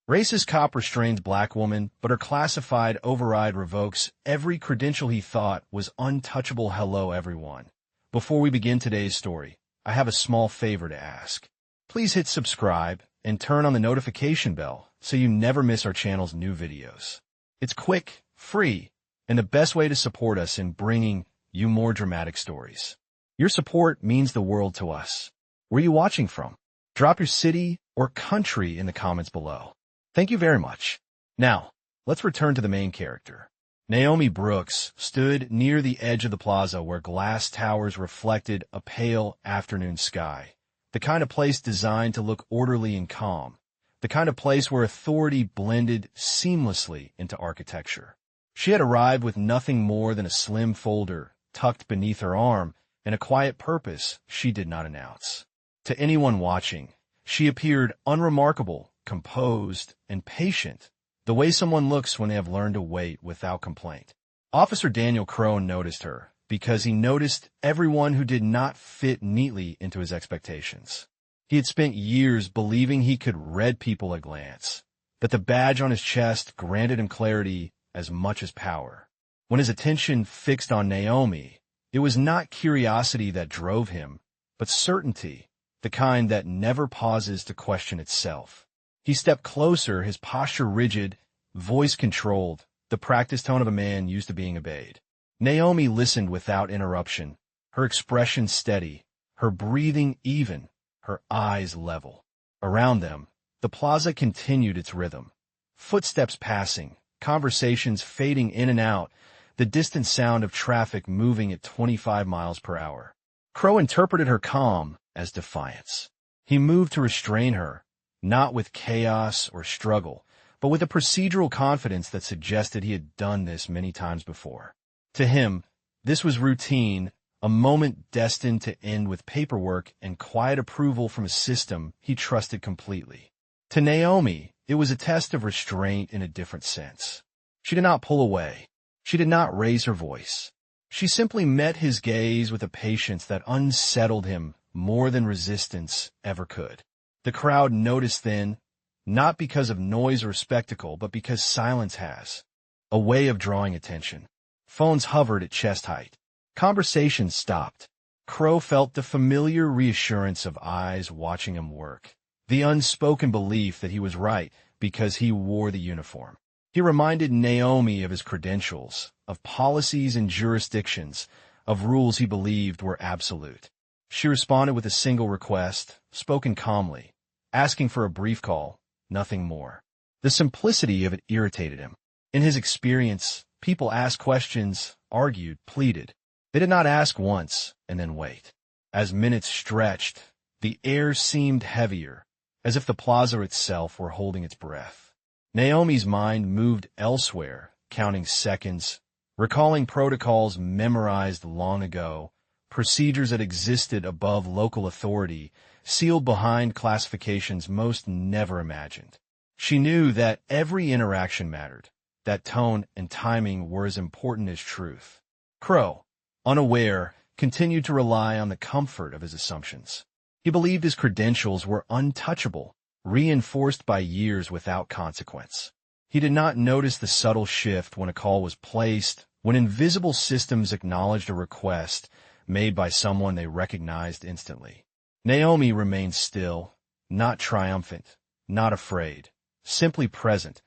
Racist cop restrains black woman, but her classified override revokes every credential he thought was untouchable. Hello, everyone. Before we begin today's story, I have a small favor to ask. Please hit subscribe and turn on the notification bell so you never miss our channel's new videos. It's quick, free, and the best way to support us in bringing you more dramatic stories. Your support means the world to us. Where are you watching from? Drop your city or country in the comments below. Thank you very much. Now, let's return to the main character. Naomi Brooks stood near the edge of the plaza where glass towers reflected a pale afternoon sky. The kind of place designed to look orderly and calm. The kind of place where authority blended seamlessly into architecture. She had arrived with nothing more than a slim folder tucked beneath her arm and a quiet purpose she did not announce. To anyone watching, she appeared unremarkable, composed, and patient, the way someone looks when they have learned to wait without complaint. Officer Daniel Crone noticed her because he noticed everyone who did not fit neatly into his expectations. He had spent years believing he could read people at a glance, that the badge on his chest granted him clarity as much as power. When his attention fixed on Naomi, it was not curiosity that drove him, but certainty, the kind that never pauses to question itself. He stepped closer, his posture rigid, voice controlled, the practiced tone of a man used to being obeyed. Naomi listened without interruption, her expression steady, her breathing even, her eyes level. Around them, the plaza continued its rhythm. Footsteps passing, conversations fading in and out, the distant sound of traffic moving at 25 miles per hour. Crow interpreted her calm as defiance. He moved to restrain her, not with chaos or struggle, but with a procedural confidence that suggested he had done this many times before. To him, this was routine, a moment destined to end with paperwork and quiet approval from a system he trusted completely. To Naomi, it was a test of restraint in a different sense. She did not pull away. She did not raise her voice. She simply met his gaze with a patience that unsettled him more than resistance ever could. The crowd noticed then, not because of noise or spectacle, but because silence has a way of drawing attention. Phones hovered at chest height. Conversations stopped. Crow felt the familiar reassurance of eyes watching him work, the unspoken belief that he was right because he wore the uniform. He reminded Naomi of his credentials, of policies and jurisdictions, of rules he believed were absolute. She responded with a single request, spoken calmly, asking for a brief call, nothing more. The simplicity of it irritated him. In his experience, people asked questions, argued, pleaded. They did not ask once and then wait. As minutes stretched, the air seemed heavier, as if the plaza itself were holding its breath. Naomi's mind moved elsewhere, counting seconds, recalling protocols memorized long ago, procedures that existed above local authority, sealed behind classifications most never imagined. She knew that every interaction mattered, that tone and timing were as important as truth. Crow, unaware, continued to rely on the comfort of his assumptions. He believed his credentials were untouchable, reinforced by years without consequence. He did not notice the subtle shift when a call was placed, when invisible systems acknowledged a request made by someone they recognized instantly. Naomi remained still, not triumphant, not afraid, simply present,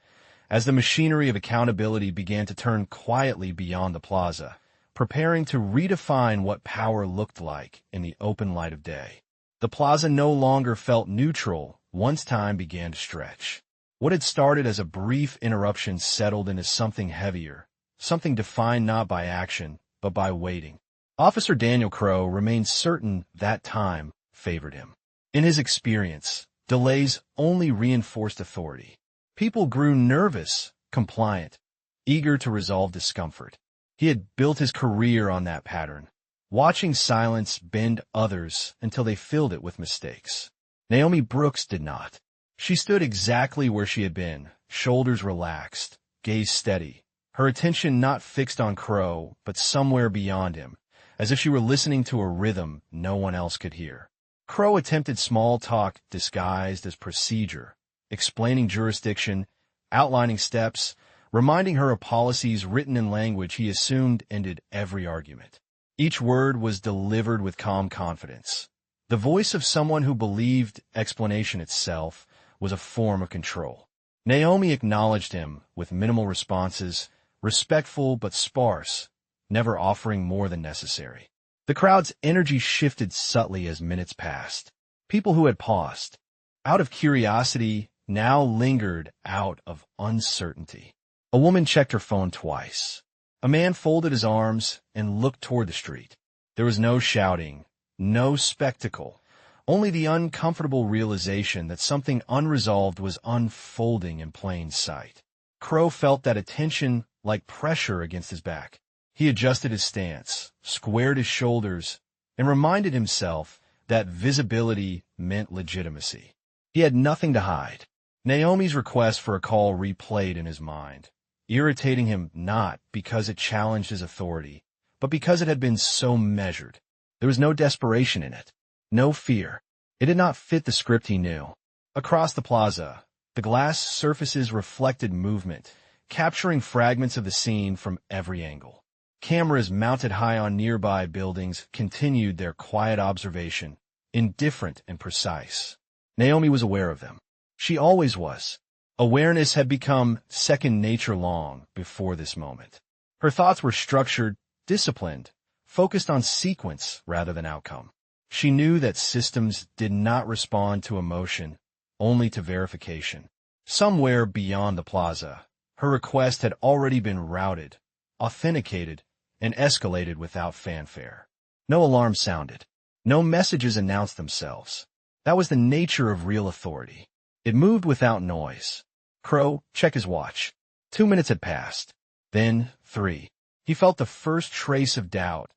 as the machinery of accountability began to turn quietly beyond the plaza, preparing to redefine what power looked like in the open light of day. The plaza no longer felt neutral once time began to stretch. What had started as a brief interruption settled into something heavier, something defined not by action, but by waiting. Officer Daniel Crow remained certain that time favored him. In his experience, delays only reinforced authority. People grew nervous, compliant, eager to resolve discomfort. He had built his career on that pattern, watching silence bend others until they filled it with mistakes. Naomi Brooks did not. She stood exactly where she had been, shoulders relaxed, gaze steady, her attention not fixed on Crow, but somewhere beyond him, as if she were listening to a rhythm no one else could hear. Crow attempted small talk disguised as procedure, explaining jurisdiction, outlining steps, reminding her of policies written in language he assumed ended every argument. Each word was delivered with calm confidence. The voice of someone who believed explanation itself was a form of control. Naomi acknowledged him with minimal responses, respectful but sparse, never offering more than necessary. The crowd's energy shifted subtly as minutes passed. People who had paused, out of curiosity, now lingered out of uncertainty. A woman checked her phone twice. A man folded his arms and looked toward the street. There was no shouting, no spectacle, only the uncomfortable realization that something unresolved was unfolding in plain sight. Crow felt that attention like pressure against his back. He adjusted his stance, squared his shoulders, and reminded himself that visibility meant legitimacy. He had nothing to hide. Naomi's request for a call replayed in his mind, irritating him not because it challenged his authority, but because it had been so measured. There was no desperation in it, no fear. It did not fit the script he knew. Across the plaza, the glass surfaces reflected movement, capturing fragments of the scene from every angle. Cameras mounted high on nearby buildings continued their quiet observation, indifferent and precise. Naomi was aware of them. She always was. Awareness had become second nature long before this moment. Her thoughts were structured, disciplined, focused on sequence rather than outcome. She knew that systems did not respond to emotion, only to verification. Somewhere beyond the plaza, her request had already been routed, authenticated, and escalated without fanfare. No alarm sounded. No messages announced themselves. That was the nature of real authority. It moved without noise. Crow checked his watch. 2 minutes had passed. Then 3. He felt the first trace of doubt.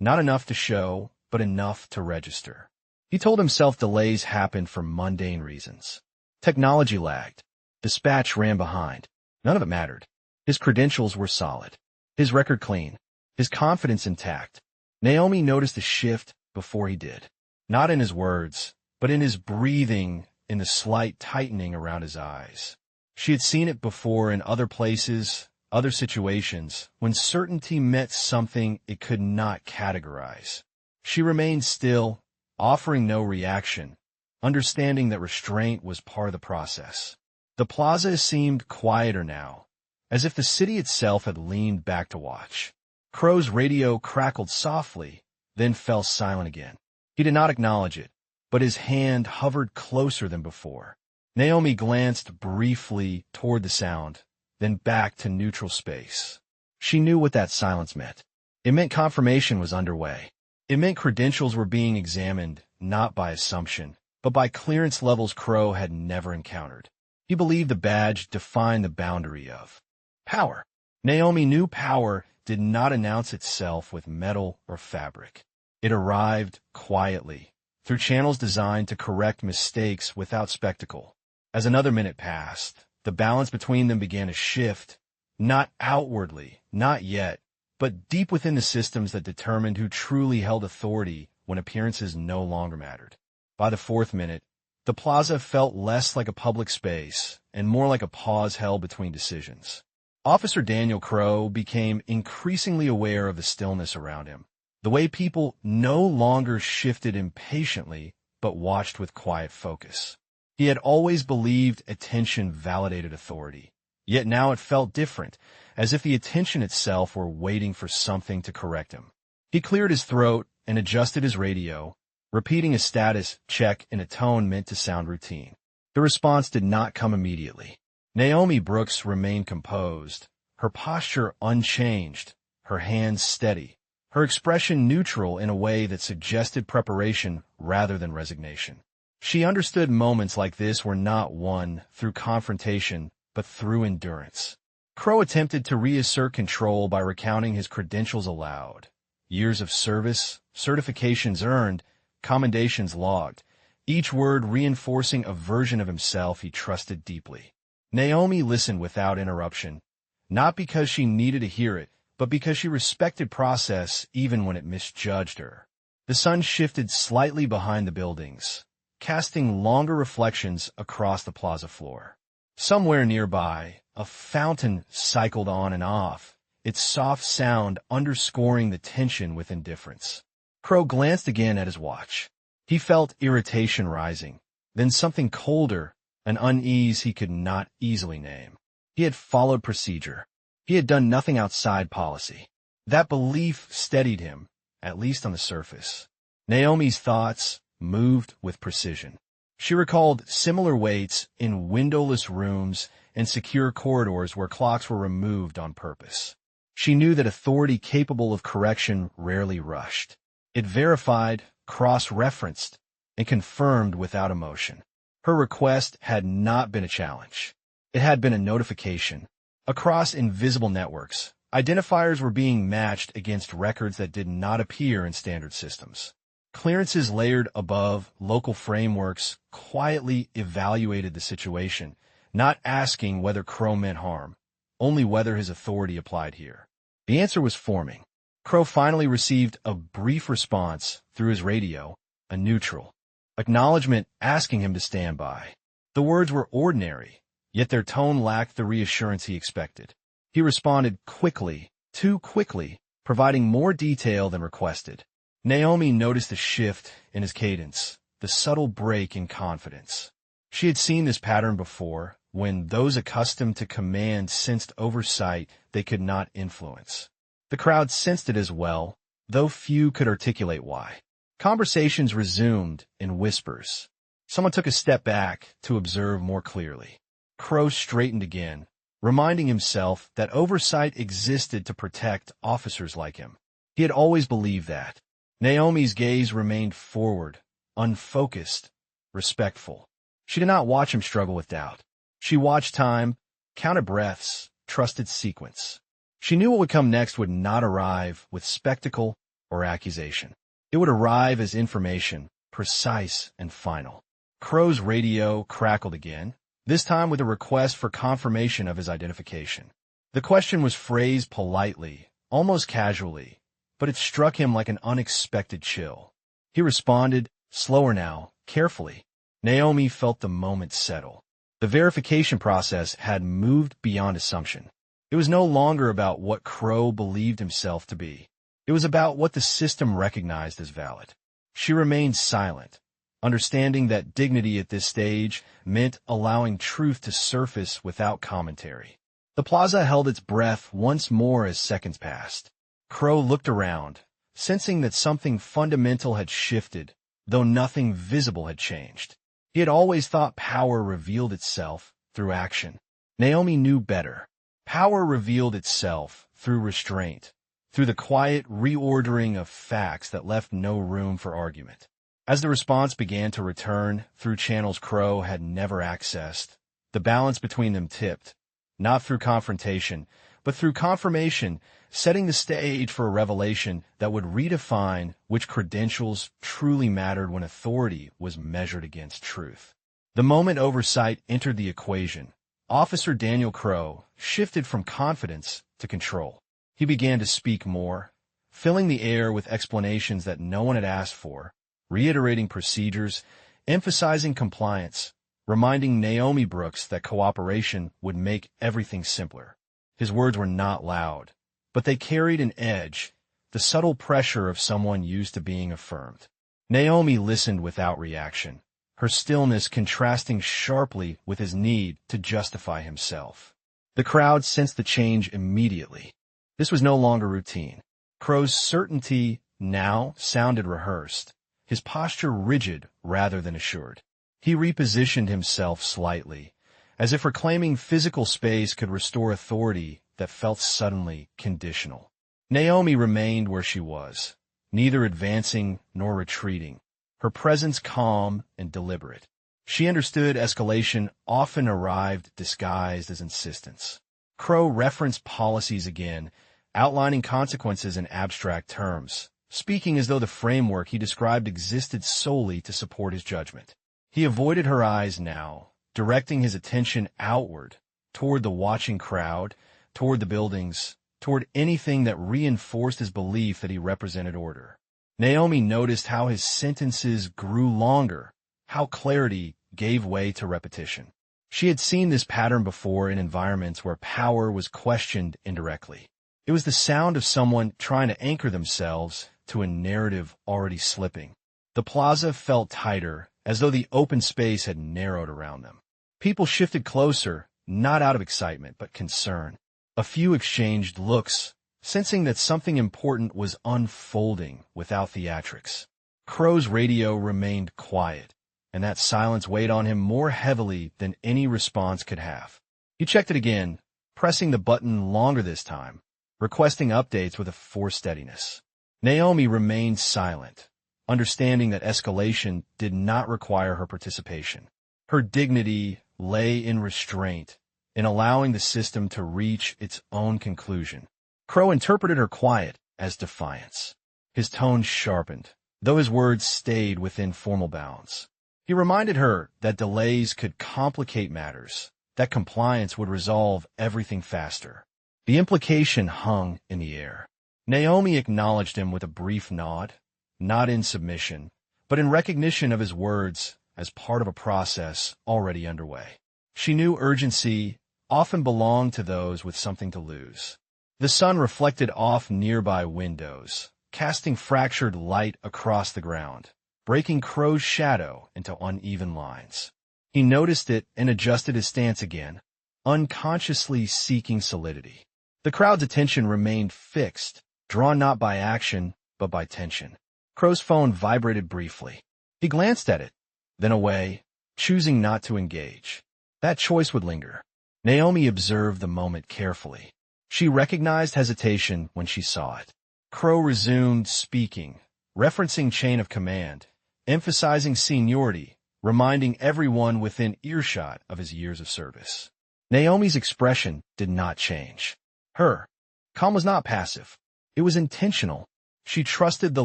Not enough to show, but enough to register. He told himself delays happened for mundane reasons. Technology lagged. Dispatch ran behind. None of it mattered. His credentials were solid. His record clean. His confidence intact. Naomi noticed a shift before he did. Not in his words, but in his breathing, in the slight tightening around his eyes. She had seen it before in other places, other situations, when certainty meant something it could not categorize. She remained still, offering no reaction, understanding that restraint was part of the process. The plaza seemed quieter now, as if the city itself had leaned back to watch. Crow's radio crackled softly, then fell silent again. He did not acknowledge it, but his hand hovered closer than before. Naomi glanced briefly toward the sound, then back to neutral space. She knew what that silence meant. It meant confirmation was underway. It meant credentials were being examined, not by assumption, but by clearance levels Crow had never encountered. He believed the badge defined the boundary of power. Naomi knew power did not announce itself with metal or fabric. It arrived quietly, through channels designed to correct mistakes without spectacle. As another minute passed, the balance between them began to shift, not outwardly, not yet, but deep within the systems that determined who truly held authority when appearances no longer mattered. By the 4th minute, the plaza felt less like a public space and more like a pause held between decisions. Officer Daniel Crow became increasingly aware of the stillness around him, the way people no longer shifted impatiently but watched with quiet focus. He had always believed attention validated authority, yet now it felt different, as if the attention itself were waiting for something to correct him. He cleared his throat and adjusted his radio, repeating a status check in a tone meant to sound routine. The response did not come immediately. Naomi Brooks remained composed, her posture unchanged, her hands steady, her expression neutral in a way that suggested preparation rather than resignation. She understood moments like this were not won through confrontation, but through endurance. Crow attempted to reassert control by recounting his credentials aloud. Years of service, certifications earned, commendations logged, each word reinforcing a version of himself he trusted deeply. Naomi listened without interruption, not because she needed to hear it, but because she respected process even when it misjudged her. The sun shifted slightly behind the buildings. casting longer reflections across the plaza floor. Somewhere nearby, a fountain cycled on and off, its soft sound underscoring the tension with indifference. Crow glanced again at his watch. He felt irritation rising, then something colder, an unease he could not easily name. He had followed procedure. He had done nothing outside policy. That belief steadied him, at least on the surface. Naomi's thoughts moved with precision. She recalled similar waits in windowless rooms and secure corridors where clocks were removed on purpose. She knew that authority capable of correction rarely rushed. It verified, cross-referenced, and confirmed without emotion. Her request had not been a challenge. It had been a notification. Across invisible networks, identifiers were being matched against records that did not appear in standard systems. Clearances layered above local frameworks quietly evaluated the situation, not asking whether Crow meant harm, only whether his authority applied here. The answer was forming. Crow finally received a brief response through his radio, a neutral acknowledgement asking him to stand by. The words were ordinary, yet their tone lacked the reassurance he expected. He responded quickly, too quickly, providing more detail than requested. Naomi noticed the shift in his cadence, the subtle break in confidence. She had seen this pattern before, when those accustomed to command sensed oversight they could not influence. The crowd sensed it as well, though few could articulate why. Conversations resumed in whispers. Someone took a step back to observe more clearly. Crow straightened again, reminding himself that oversight existed to protect officers like him. He had always believed that. Naomi's gaze remained forward, unfocused, respectful. She did not watch him struggle with doubt. She watched time, counted breaths, trusted sequence. She knew what would come next would not arrive with spectacle or accusation. It would arrive as information, precise and final. Crow's radio crackled again, this time with a request for confirmation of his identification. The question was phrased politely, almost casually, but it struck him like an unexpected chill. He responded, slower now, carefully. Naomi felt the moment settle. The verification process had moved beyond assumption. It was no longer about what Crow believed himself to be. It was about what the system recognized as valid. She remained silent, understanding that dignity at this stage meant allowing truth to surface without commentary. The plaza held its breath once more as seconds passed. Crow looked around, sensing that something fundamental had shifted, though nothing visible had changed. He had always thought power revealed itself through action. Naomi knew better. Power revealed itself through restraint, through the quiet reordering of facts that left no room for argument. As the response began to return through channels Crow had never accessed, the balance between them tipped, not through confrontation, but through confirmation, setting the stage for a revelation that would redefine which credentials truly mattered when authority was measured against truth. The moment oversight entered the equation, Officer Daniel Crow shifted from confidence to control. He began to speak more, filling the air with explanations that no one had asked for, reiterating procedures, emphasizing compliance, reminding Naomi Brooks that cooperation would make everything simpler. His words were not loud, but they carried an edge, the subtle pressure of someone used to being affirmed. Naomi listened without reaction, her stillness contrasting sharply with his need to justify himself. The crowd sensed the change immediately. This was no longer routine. Crow's certainty now sounded rehearsed, his posture rigid rather than assured. He repositioned himself slightly, as if reclaiming physical space could restore authority that felt suddenly conditional. Naomi remained where she was, neither advancing nor retreating, her presence calm and deliberate. She understood escalation often arrived disguised as insistence. Crow referenced policies again, outlining consequences in abstract terms, speaking as though the framework he described existed solely to support his judgment. He avoided her eyes now, directing his attention outward, toward the watching crowd, toward the buildings, toward anything that reinforced his belief that he represented order. Naomi noticed how his sentences grew longer, how clarity gave way to repetition. She had seen this pattern before in environments where power was questioned indirectly. It was the sound of someone trying to anchor themselves to a narrative already slipping. The plaza felt tighter, as though the open space had narrowed around them. People shifted closer, not out of excitement, but concern. A few exchanged looks, sensing that something important was unfolding without theatrics. Crow's radio remained quiet, and that silence weighed on him more heavily than any response could have. He checked it again, pressing the button longer this time, requesting updates with a forced steadiness. Naomi remained silent, understanding that escalation did not require her participation. Her dignity lay in restraint, in allowing the system to reach its own conclusion. Crow interpreted her quiet as defiance. His tone sharpened, though his words stayed within formal bounds. He reminded her that delays could complicate matters, that compliance would resolve everything faster. The implication hung in the air. Naomi acknowledged him with a brief nod, not in submission, but in recognition of his words as part of a process already underway. She knew urgency often belonged to those with something to lose. The sun reflected off nearby windows, casting fractured light across the ground, breaking Crow's shadow into uneven lines. He noticed it and adjusted his stance again, unconsciously seeking solidity. The crowd's attention remained fixed, drawn not by action, but by tension. Crow's phone vibrated briefly. He glanced at it, then away, choosing not to engage. That choice would linger. Naomi observed the moment carefully. She recognized hesitation when she saw it. Crow resumed speaking, referencing chain of command, emphasizing seniority, reminding everyone within earshot of his years of service. Naomi's expression did not change. Her calm was not passive. It was intentional. She trusted the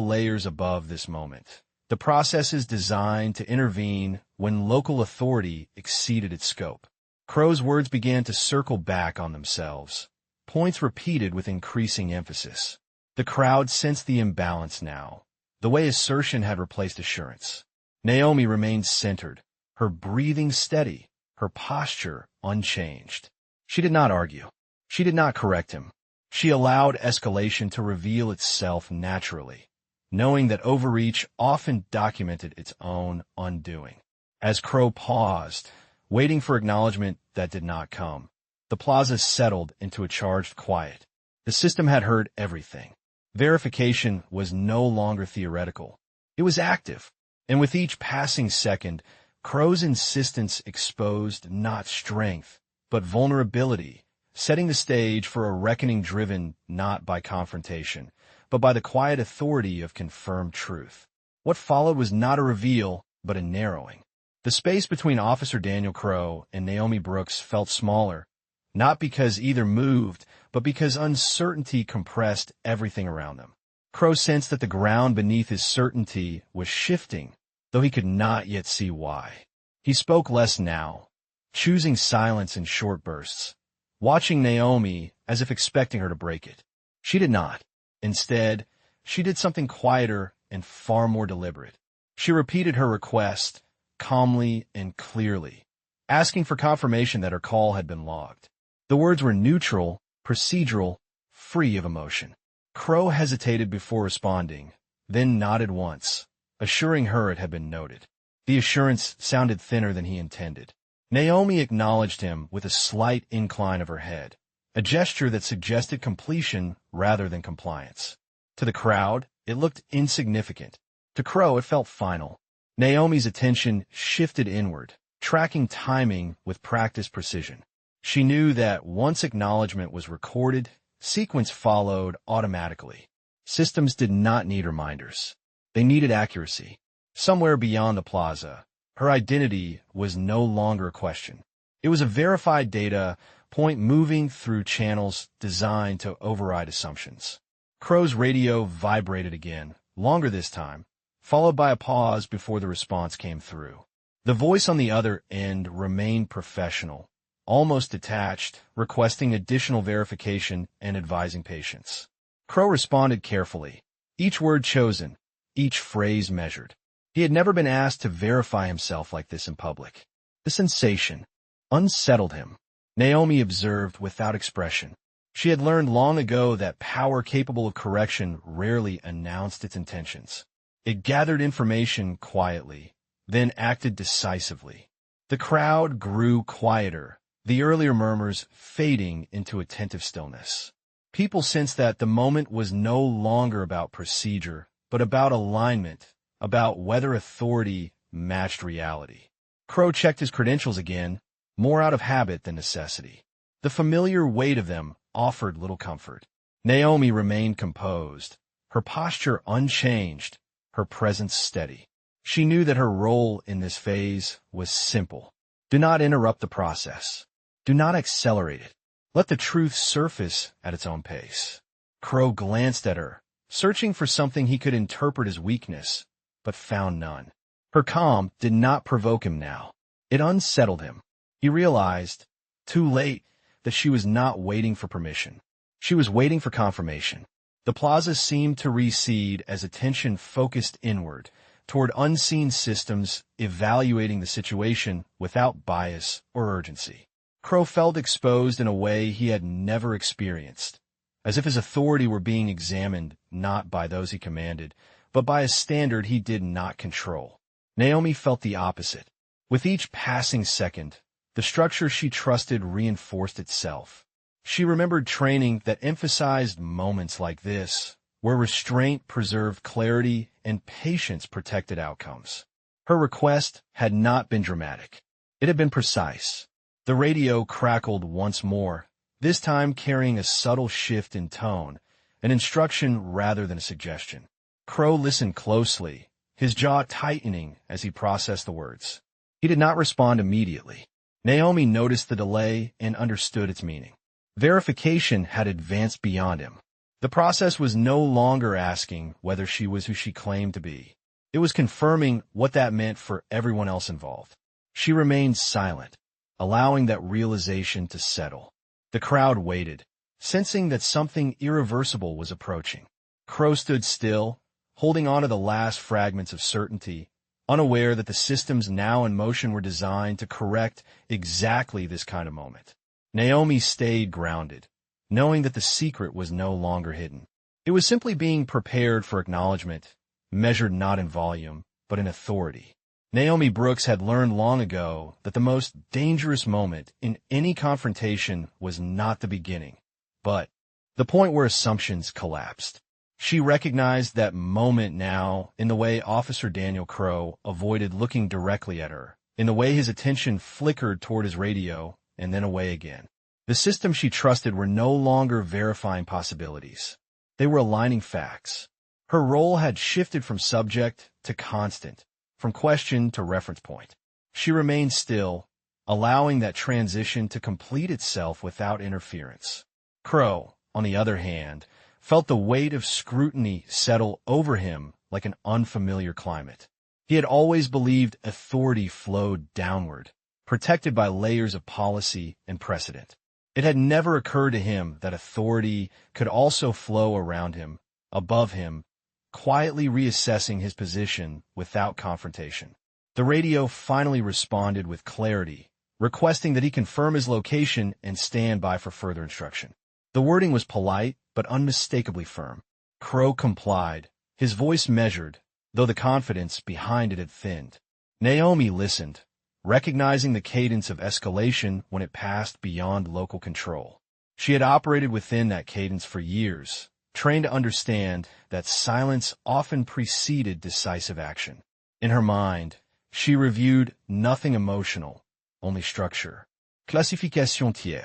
layers above this moment, the processes designed to intervene when local authority exceeded its scope. Crow's words began to circle back on themselves, points repeated with increasing emphasis. The crowd sensed the imbalance now, the way assertion had replaced assurance. Naomi remained centered, her breathing steady, her posture unchanged. She did not argue. She did not correct him. She allowed escalation to reveal itself naturally, knowing that overreach often documented its own undoing. As Crow paused, waiting for acknowledgement that did not come, the plaza settled into a charged quiet. The system had heard everything. Verification was no longer theoretical. It was active, and with each passing second, Crow's insistence exposed not strength, but vulnerability, setting the stage for a reckoning driven not by confrontation, but by the quiet authority of confirmed truth. What followed was not a reveal, but a narrowing. The space between Officer Daniel Crow and Naomi Brooks felt smaller, not because either moved, but because uncertainty compressed everything around them. Crow sensed that the ground beneath his certainty was shifting, though he could not yet see why. He spoke less now, choosing silence in short bursts, watching Naomi as if expecting her to break it. She did not. Instead, she did something quieter and far more deliberate. She repeated her request, calmly and clearly, asking for confirmation that her call had been logged. The words were neutral, procedural, free of emotion. Crow hesitated before responding, then nodded once, assuring her it had been noted. The assurance sounded thinner than he intended. Naomi acknowledged him with a slight incline of her head, a gesture that suggested completion rather than compliance. To the crowd, it looked insignificant. To Crow, it felt final. Naomi's attention shifted inward, tracking timing with practiced precision. She knew that once acknowledgement was recorded, sequence followed automatically. Systems did not need reminders. They needed accuracy. Somewhere beyond the plaza, her identity was no longer a question. It was a verified data point moving through channels designed to override assumptions. Crow's radio vibrated again, longer this time, followed by a pause before the response came through. The voice on the other end remained professional, almost detached, requesting additional verification and advising patience. Crow responded carefully, each word chosen, each phrase measured. He had never been asked to verify himself like this in public. The sensation unsettled him. Naomi observed without expression. She had learned long ago that power capable of correction rarely announced its intentions. It gathered information quietly, then acted decisively. The crowd grew quieter, the earlier murmurs fading into attentive stillness. People sensed that the moment was no longer about procedure, but about alignment, about whether authority matched reality. Crow checked his credentials again, more out of habit than necessity. The familiar weight of them offered little comfort. Naomi remained composed, her posture unchanged, her presence steady. She knew that her role in this phase was simple. Do not interrupt the process. Do not accelerate it. Let the truth surface at its own pace. Crow glanced at her, searching for something he could interpret as weakness, but found none. Her calm did not provoke him now. It unsettled him. He realized, too late, that she was not waiting for permission. She was waiting for confirmation. The plaza seemed to recede as attention focused inward, toward unseen systems evaluating the situation without bias or urgency. Crow felt exposed in a way he had never experienced, as if his authority were being examined not by those he commanded, but by a standard he did not control. Naomi felt the opposite. With each passing second, the structure she trusted reinforced itself. She remembered training that emphasized moments like this, where restraint preserved clarity and patience protected outcomes. Her request had not been dramatic. It had been precise. The radio crackled once more, this time carrying a subtle shift in tone, an instruction rather than a suggestion. Crow listened closely, his jaw tightening as he processed the words. He did not respond immediately. Naomi noticed the delay and understood its meaning. Verification had advanced beyond him. The process was no longer asking whether she was who she claimed to be. It was confirming what that meant for everyone else involved. She remained silent, allowing that realization to settle. The crowd waited, sensing that something irreversible was approaching. Crow stood still, holding on to the last fragments of certainty, unaware that the systems now in motion were designed to correct exactly this kind of moment. Naomi stayed grounded, knowing that the secret was no longer hidden. It was simply being prepared for acknowledgement, measured not in volume, but in authority. Naomi Brooks had learned long ago that the most dangerous moment in any confrontation was not the beginning, but the point where assumptions collapsed. She recognized that moment now in the way Officer Daniel Crow avoided looking directly at her, in the way his attention flickered toward his radio and then away again. The systems she trusted were no longer verifying possibilities. They were aligning facts. Her role had shifted from subject to constant, from question to reference point. She remained still, allowing that transition to complete itself without interference. Crow, on the other hand, felt the weight of scrutiny settle over him like an unfamiliar climate. He had always believed authority flowed downward, protected by layers of policy and precedent. It had never occurred to him that authority could also flow around him, above him, quietly reassessing his position without confrontation. The radio finally responded with clarity, requesting that he confirm his location and stand by for further instruction. The wording was polite, but unmistakably firm. Crow complied, his voice measured, though the confidence behind it had thinned. Naomi listened, recognizing the cadence of escalation when it passed beyond local control. She had operated within that cadence for years, trained to understand that silence often preceded decisive action. In her mind, she reviewed nothing emotional, only structure. Classification tiers,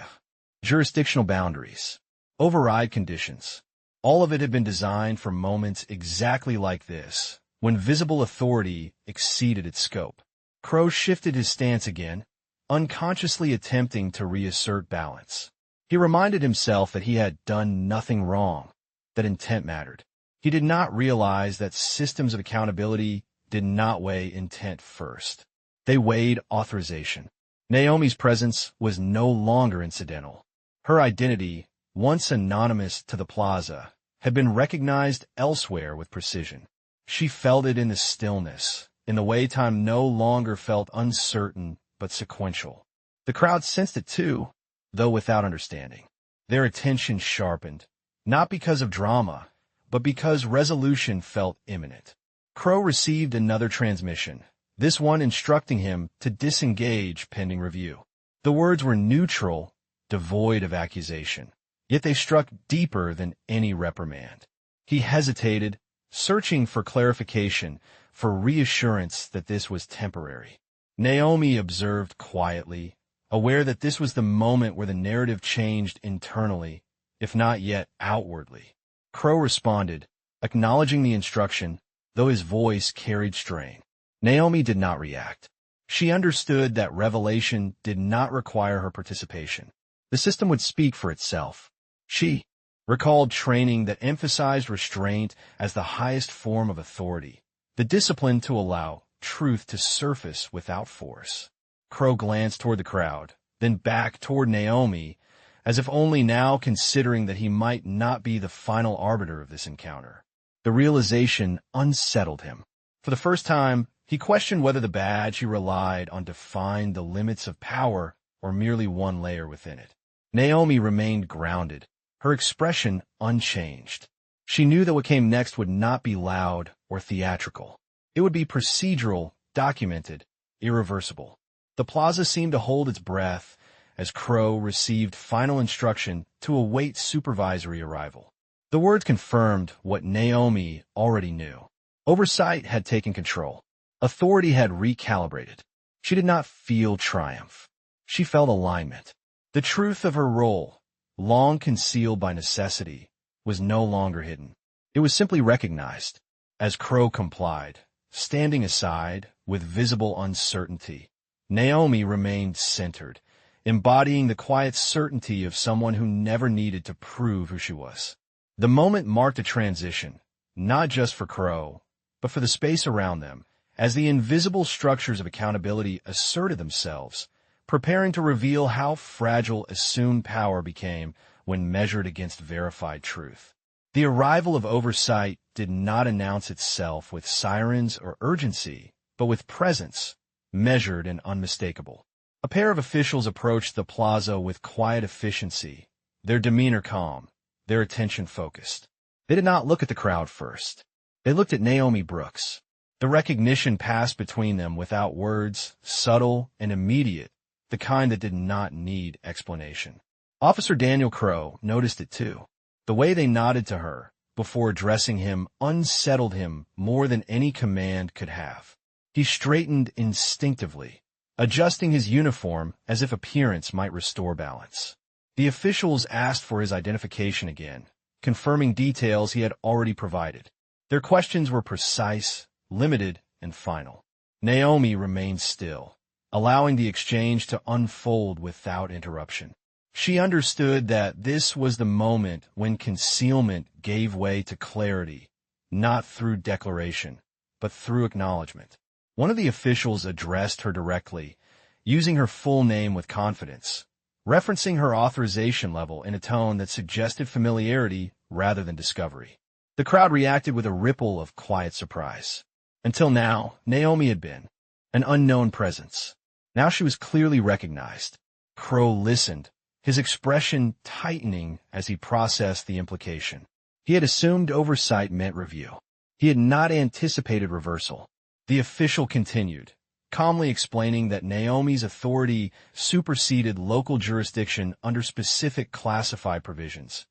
jurisdictional boundaries, override conditions. All of it had been designed for moments exactly like this, when visible authority exceeded its scope. Crow shifted his stance again, unconsciously attempting to reassert balance. He reminded himself that he had done nothing wrong, that intent mattered. He did not realize that systems of accountability did not weigh intent first. They weighed authorization. Naomi's presence was no longer incidental. Her identity, once anonymous to the plaza, had been recognized elsewhere with precision. She felt it in the stillness, in the way time no longer felt uncertain but sequential. The crowd sensed it too, though without understanding. Their attention sharpened, not because of drama, but because resolution felt imminent. Crow received another transmission, this one instructing him to disengage pending review. The words were neutral, devoid of accusation, yet they struck deeper than any reprimand. He hesitated, searching for clarification, for reassurance that this was temporary. Naomi observed quietly, aware that this was the moment where the narrative changed internally, if not yet outwardly. Crow responded, acknowledging the instruction, though his voice carried strain. Naomi did not react. She understood that revelation did not require her participation. The system would speak for itself. She recalled training that emphasized restraint as the highest form of authority, the discipline to allow truth to surface without force. Crow glanced toward the crowd, then back toward Naomi, as if only now considering that he might not be the final arbiter of this encounter. The realization unsettled him. For the first time, he questioned whether the badge he relied on defined the limits of power or merely one layer within it. Naomi remained grounded, her expression unchanged. She knew that what came next would not be loud or theatrical. It would be procedural, documented, irreversible. The plaza seemed to hold its breath as Crow received final instruction to await supervisory arrival. The words confirmed what Naomi already knew. Oversight had taken control. Authority had recalibrated. She did not feel triumph. She felt alignment. The truth of her role, long concealed by necessity, was no longer hidden. It was simply recognized. As Crow complied, standing aside with visible uncertainty, Naomi remained centered, embodying the quiet certainty of someone who never needed to prove who she was. The moment marked a transition, not just for Crow, but for the space around them, as the invisible structures of accountability asserted themselves, preparing to reveal how fragile assumed power became when measured against verified truth. The arrival of oversight did not announce itself with sirens or urgency, but with presence, measured and unmistakable. A pair of officials approached the plaza with quiet efficiency, their demeanor calm, their attention focused. They did not look at the crowd first. They looked at Naomi Brooks. The recognition passed between them without words, subtle and immediate, the kind that did not need explanation. Officer Daniel Crow noticed it too. The way they nodded to her before addressing him unsettled him more than any command could have. He straightened instinctively, adjusting his uniform as if appearance might restore balance. The officials asked for his identification again, confirming details he had already provided. Their questions were precise, limited, and final. Naomi remained still, allowing the exchange to unfold without interruption. She understood that this was the moment when concealment gave way to clarity, not through declaration, but through acknowledgement. One of the officials addressed her directly, using her full name with confidence, referencing her authorization level in a tone that suggested familiarity rather than discovery. The crowd reacted with a ripple of quiet surprise. Until now, Naomi had been an unknown presence. Now she was clearly recognized. Crow listened, his expression tightening as he processed the implication. He had assumed oversight meant review. He had not anticipated reversal. The official continued, calmly explaining that Naomi's authority superseded local jurisdiction under specific classified provisions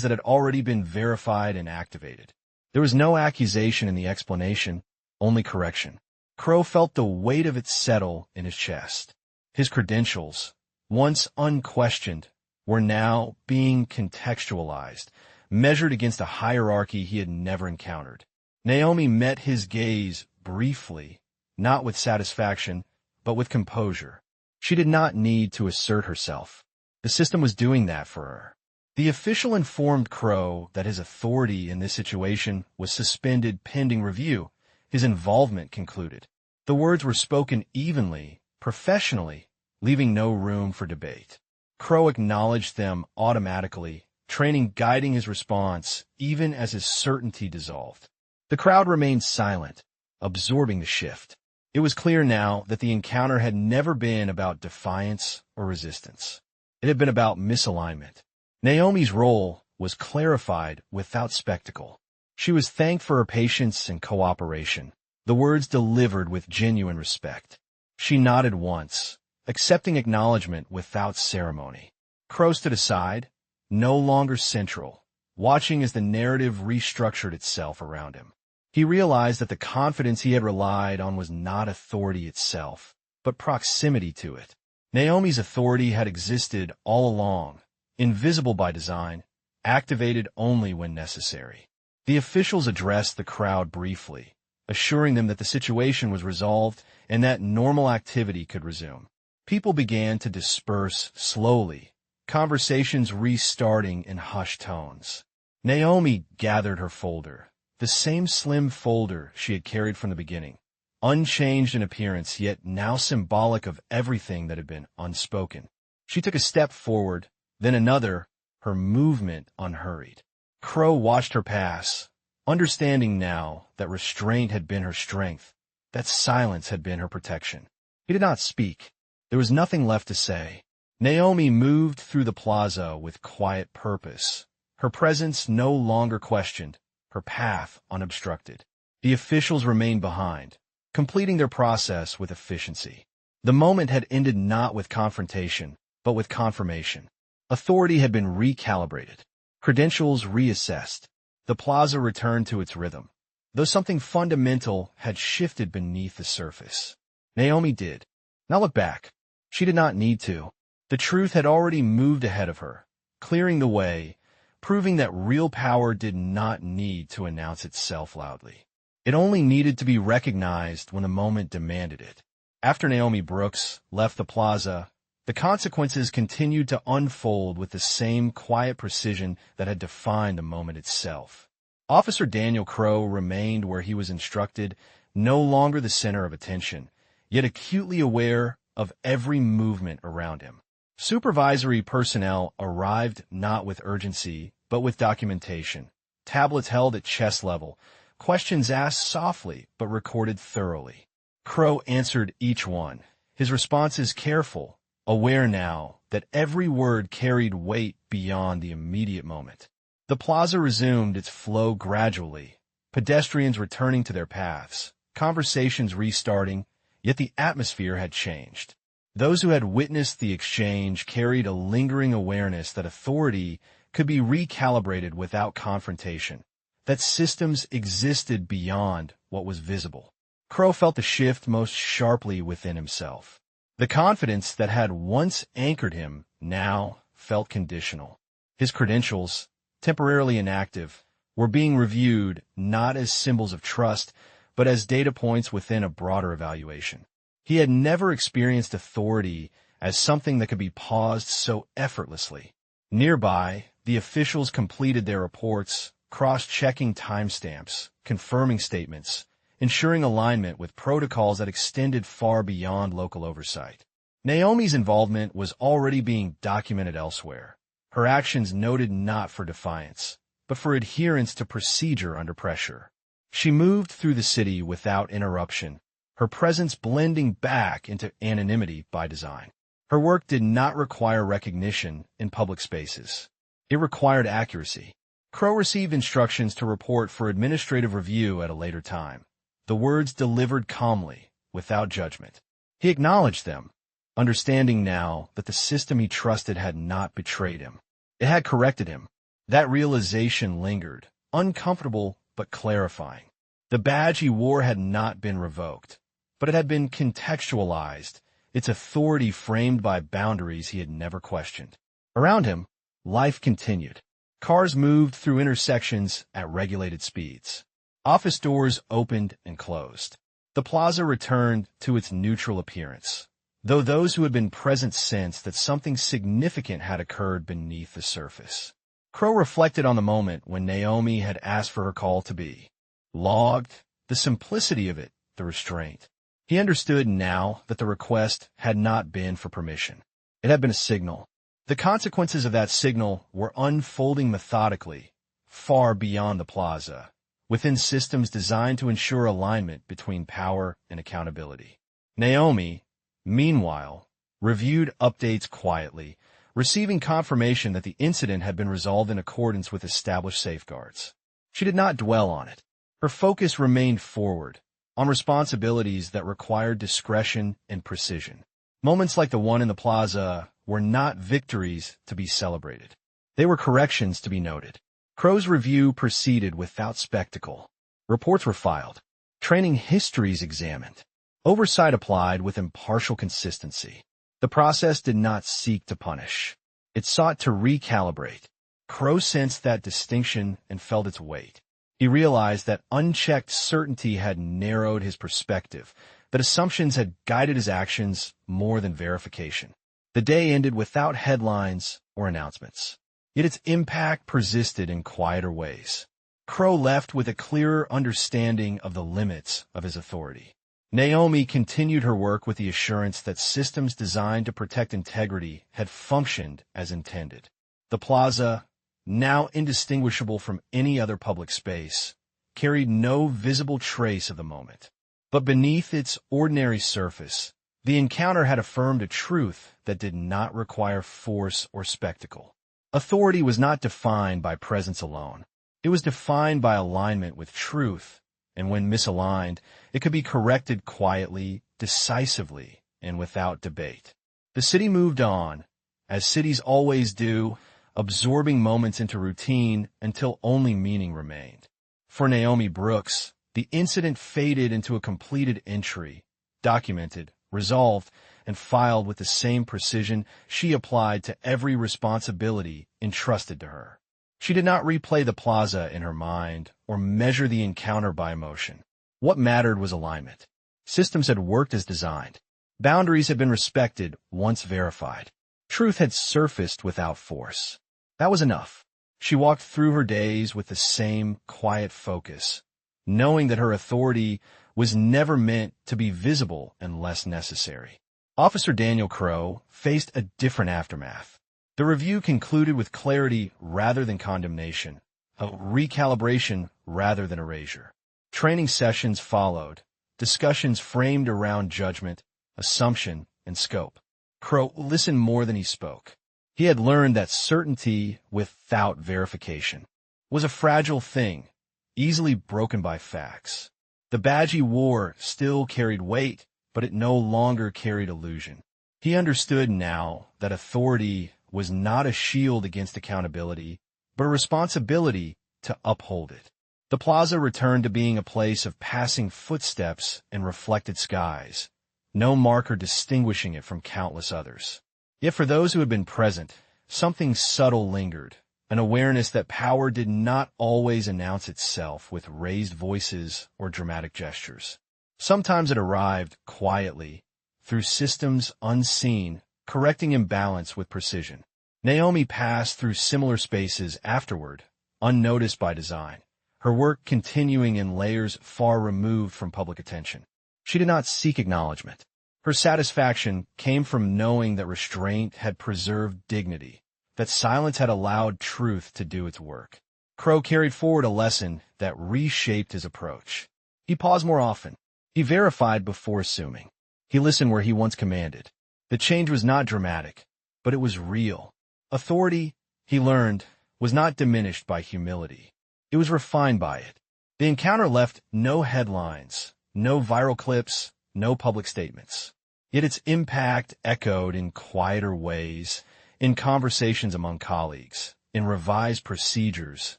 that had already been verified and activated. There was no accusation in the explanation, only correction. Crow felt the weight of it settle in his chest. His credentials, once unquestioned, were now being contextualized, measured against a hierarchy he had never encountered. Naomi met his gaze briefly, not with satisfaction, but with composure. She did not need to assert herself. The system was doing that for her. The official informed Crow that his authority in this situation was suspended pending review. His involvement concluded. The words were spoken evenly, professionally, leaving no room for debate. Crow acknowledged them automatically, training guiding his response even as his certainty dissolved. The crowd remained silent, absorbing the shift. It was clear now that the encounter had never been about defiance or resistance. It had been about misalignment. Naomi's role was clarified without spectacle. She was thanked for her patience and cooperation, the words delivered with genuine respect. She nodded once, accepting acknowledgement without ceremony. Crow stood aside, no longer central, watching as the narrative restructured itself around him. He realized that the confidence he had relied on was not authority itself, but proximity to it. Naomi's authority had existed all along, invisible by design, activated only when necessary. The officials addressed the crowd briefly, assuring them that the situation was resolved and that normal activity could resume. People began to disperse slowly, conversations restarting in hushed tones. Naomi gathered her folder, the same slim folder she had carried from the beginning, unchanged in appearance yet now symbolic of everything that had been unspoken. She took a step forward, then another, her movement unhurried. Crow watched her pass, understanding now that restraint had been her strength, that silence had been her protection. He did not speak. There was nothing left to say. Naomi moved through the plaza with quiet purpose, her presence no longer questioned, her path unobstructed. The officials remained behind, completing their process with efficiency. The moment had ended not with confrontation, but with confirmation. Authority had been recalibrated, credentials reassessed. The plaza returned to its rhythm, though something fundamental had shifted beneath the surface. Naomi did not look back. She did not need to. The truth had already moved ahead of her, clearing the way, proving that real power did not need to announce itself loudly. It only needed to be recognized when the moment demanded it. After Naomi Brooks left the plaza, the consequences continued to unfold with the same quiet precision that had defined the moment itself. Officer Daniel Crow remained where he was instructed, no longer the center of attention, yet acutely aware of every movement around him. Supervisory personnel arrived not with urgency, but with documentation. Tablets held at chest level, questions asked softly but recorded thoroughly. Crow answered each one, his responses careful, aware now that every word carried weight beyond the immediate moment. The plaza resumed its flow gradually, pedestrians returning to their paths, conversations restarting, yet the atmosphere had changed. Those who had witnessed the exchange carried a lingering awareness that authority could be recalibrated without confrontation, that systems existed beyond what was visible. Crow felt the shift most sharply within himself. The confidence that had once anchored him now felt conditional. His credentials, temporarily inactive, were being reviewed not as symbols of trust, but as data points within a broader evaluation. He had never experienced authority as something that could be paused so effortlessly. Nearby, the officials completed their reports, cross-checking timestamps, confirming statements, ensuring alignment with protocols that extended far beyond local oversight. Naomi's involvement was already being documented elsewhere, her actions noted not for defiance, but for adherence to procedure under pressure. She moved through the city without interruption, her presence blending back into anonymity by design. Her work did not require recognition in public spaces. It required accuracy. Crow received instructions to report for administrative review at a later time, the words delivered calmly, without judgment. He acknowledged them, understanding now that the system he trusted had not betrayed him. It had corrected him. That realization lingered, uncomfortable but clarifying. The badge he wore had not been revoked, but it had been contextualized, its authority framed by boundaries he had never questioned. Around him, life continued. Cars moved through intersections at regulated speeds. Office doors opened and closed. The plaza returned to its neutral appearance, though those who had been present sensed that something significant had occurred beneath the surface. Crow reflected on the moment when Naomi had asked for her call to be logged, the simplicity of it, the restraint. He understood now that the request had not been for permission. It had been a signal. The consequences of that signal were unfolding methodically, far beyond the plaza, within systems designed to ensure alignment between power and accountability. Naomi, meanwhile, reviewed updates quietly, receiving confirmation that the incident had been resolved in accordance with established safeguards. She did not dwell on it. Her focus remained forward, on responsibilities that required discretion and precision. Moments like the one in the plaza were not victories to be celebrated. They were corrections to be noted. CHRO's review proceeded without spectacle. Reports were filed. Training histories examined. Oversight applied with impartial consistency. The process did not seek to punish. It sought to recalibrate. CHRO sensed that distinction and felt its weight. He realized that unchecked certainty had narrowed his perspective, that assumptions had guided his actions more than verification. The day ended without headlines or announcements. Yet its impact persisted in quieter ways. CHRO left with a clearer understanding of the limits of his authority. Naomi continued her work with the assurance that systems designed to protect integrity had functioned as intended. The plaza, now indistinguishable from any other public space, carried no visible trace of the moment. But beneath its ordinary surface, the encounter had affirmed a truth that did not require force or spectacle. Authority was not defined by presence alone. It was defined by alignment with truth, and when misaligned, it could be corrected quietly, decisively, and without debate. The city moved on, as cities always do, absorbing moments into routine until only meaning remained. For Naomi Brooks, the incident faded into a completed entry, documented, resolved, and filed with the same precision she applied to every responsibility entrusted to her. She did not replay the plaza in her mind or measure the encounter by emotion. What mattered was alignment. Systems had worked as designed. Boundaries had been respected once verified. Truth had surfaced without force. That was enough. She walked through her days with the same quiet focus, knowing that her authority was never meant to be visible unless necessary. Officer Daniel CHRO faced a different aftermath. The review concluded with clarity rather than condemnation, a recalibration rather than erasure. Training sessions followed, discussions framed around judgment, assumption, and scope. CHRO listened more than he spoke. He had learned that certainty without verification was a fragile thing, easily broken by facts. The badge he wore still carried weight, but it no longer carried illusion. He understood now that authority was not a shield against accountability, but a responsibility to uphold it. The plaza returned to being a place of passing footsteps and reflected skies, no marker distinguishing it from countless others. Yet for those who had been present, something subtle lingered, an awareness that power did not always announce itself with raised voices or dramatic gestures. Sometimes it arrived quietly, through systems unseen, correcting imbalance with precision. Naomi passed through similar spaces afterward, unnoticed by design, her work continuing in layers far removed from public attention. She did not seek acknowledgement. Her satisfaction came from knowing that restraint had preserved dignity, that silence had allowed truth to do its work. CHRO carried forward a lesson that reshaped his approach. He paused more often. He verified before assuming. He listened where he once commanded. The change was not dramatic, but it was real. Authority, he learned, was not diminished by humility. It was refined by it. The encounter left no headlines, no viral clips, no public statements. Yet its impact echoed in quieter ways, in conversations among colleagues, in revised procedures,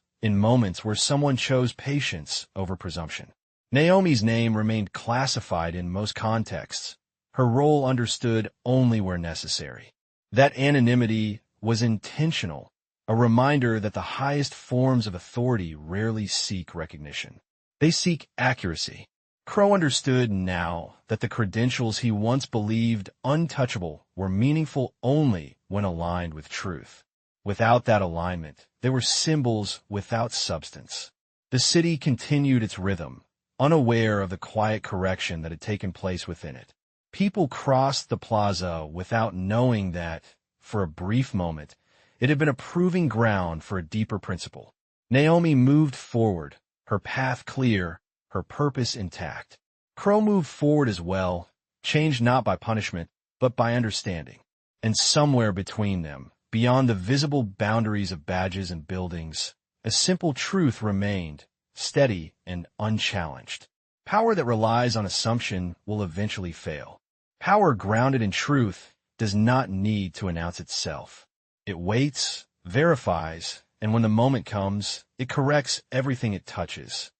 in moments where someone chose patience over presumption. Naomi's name remained classified in most contexts, her role understood only where necessary. That anonymity was intentional, a reminder that the highest forms of authority rarely seek recognition. They seek accuracy. CHRO understood now that the credentials he once believed untouchable were meaningful only when aligned with truth. Without that alignment, they were symbols without substance. The city continued its rhythm, unaware of the quiet correction that had taken place within it. People crossed the plaza without knowing that, for a brief moment, it had been a proving ground for a deeper principle. Naomi moved forward, her path clear, her purpose intact. Crow moved forward as well, changed not by punishment, but by understanding. And somewhere between them, beyond the visible boundaries of badges and buildings, a simple truth remained, steady and unchallenged. Power that relies on assumption will eventually fail. Power grounded in truth does not need to announce itself. It waits, verifies, and when the moment comes, it corrects everything it touches.